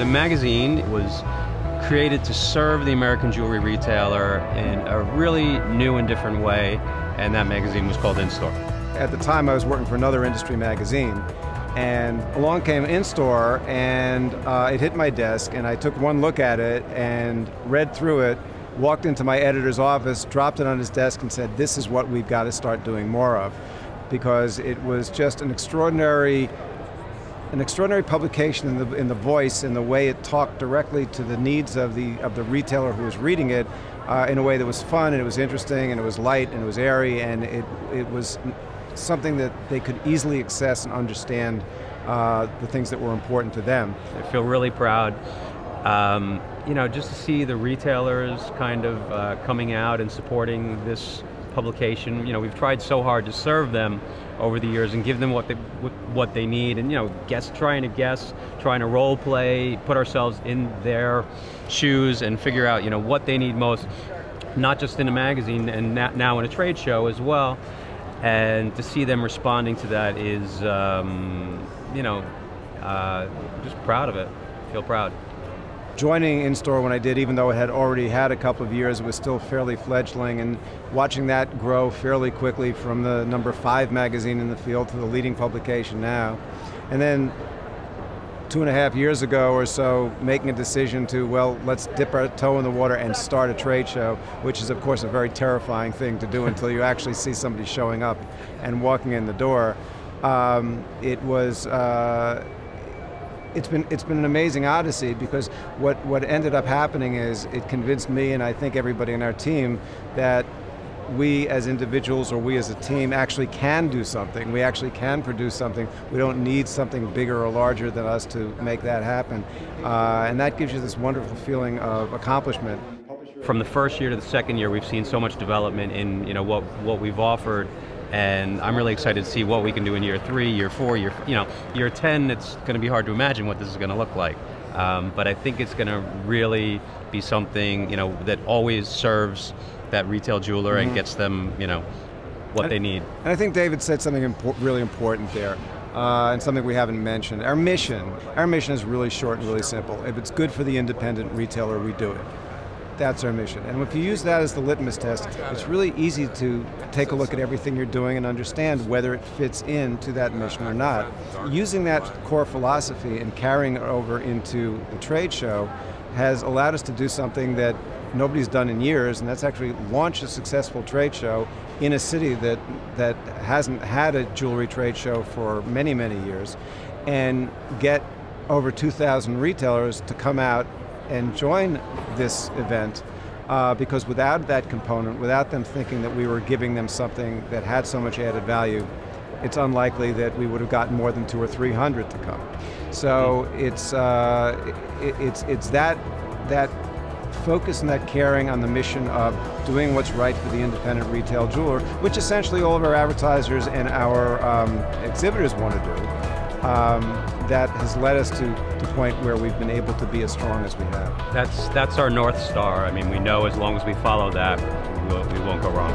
The magazine was created to serve the American jewelry retailer in a really new and different way, and that magazine was called In-Store. At the time I was working for another industry magazine, and along came In-Store, and it hit my desk, and I took one look at it and read through it, walked into my editor's office, dropped it on his desk and said, this is what we've got to start doing more of, because it was just an extraordinary publication in the voice, in the way it talked directly to the needs of the retailer who was reading it, in a way that was fun, and it was interesting, and it was light, and it was airy, and it was something that they could easily access and understand the things that were important to them. I feel really proud, you know, just to see the retailers kind of coming out and supporting this publication. You know, we've tried so hard to serve them over the years and give them what they need, and you know, trying to role play, put ourselves in their shoes and figure out, you know, what they need most, not just in a magazine and now in a trade show as well. And to see them responding to that is, you know, just proud of it. Feel proud. Joining In-Store when I did, even though it had already had a couple of years, it was still fairly fledgling, and watching that grow fairly quickly from the #5 magazine in the field to the leading publication now. And then 2.5 years ago or so, making a decision to, well, let's dip our toe in the water and start a trade show, which is of course a very terrifying thing to do until you actually see somebody showing up and walking in the door. It's been an amazing odyssey, because what ended up happening is it convinced me, and I think everybody in our team, that we as individuals or we as a team actually can do something. We actually can produce something. We don't need something bigger or larger than us to make that happen. And that gives you this wonderful feeling of accomplishment. From the first year to the second year, we've seen so much development in, you know, what we've offered. And I'm really excited to see what we can do in year 3, year 4, year 10. It's going to be hard to imagine what this is going to look like. But I think it's going to really be something, you know, that always serves that retail jeweler and gets them, you know, what they need. And I think David said something really important there, and something we haven't mentioned. Our mission is really short and really simple. If it's good for the independent retailer, we do it. That's our mission. And if you use that as the litmus test, it's really easy to take a look at everything you're doing and understand whether it fits into that mission or not. Using that core philosophy and carrying it over into the trade show has allowed us to do something that nobody's done in years, and that's actually launch a successful trade show in a city that hasn't had a jewelry trade show for many, many years, and get over 2,000 retailers to come out and join this event, because without that component, without them thinking that we were giving them something that had so much added value, it's unlikely that we would have gotten more than 200 or 300 to come. So it's that focus and that caring on the mission of doing what's right for the independent retail jeweler, which essentially all of our advertisers and our exhibitors want to do. That has led us to the point where we've been able to be as strong as we have. That's our North Star. I mean, we know as long as we follow that, we won't go wrong.